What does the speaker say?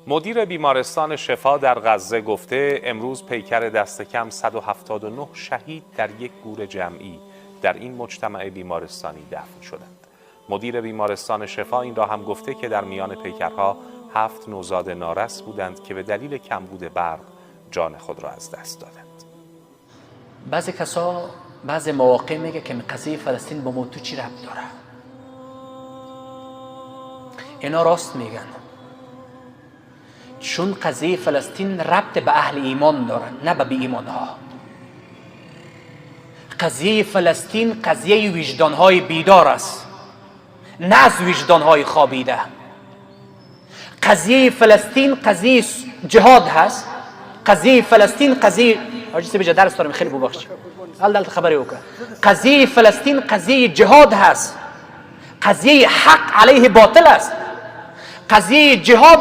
مدیر بیمارستان شفا در غزه گفته امروز پیکر دست کم 179 شهید در یک گور جمعی در این مجتمع بیمارستانی دفن شدند. مدیر بیمارستان شفا این را هم گفته که در میان پیکرها 7 نوزاد نارس بودند که به دلیل کمبود برق جان خود را از دست دادند. بعضی کسا بعضی مواقع میگه که قضیه فلسطین با ما تو چی ربط داره؟ اینا راست میگن، چون قضیه فلسطین ربط به اهل ایمان داره، نه به بی ایمان ها. قضیه فلسطین قضیه وجدان های بیدار است، نه از وجدان های خوابیده. قضیه فلسطین قضیه جهاد هست. قضیه فلسطین قضیه حاجی سی بجا درس دارم خیلی ببخشید حال خبری وکړه. قضیه فلسطین قضیه جهاد هست، قضیه حق علیه باطل است، قضیه جهاد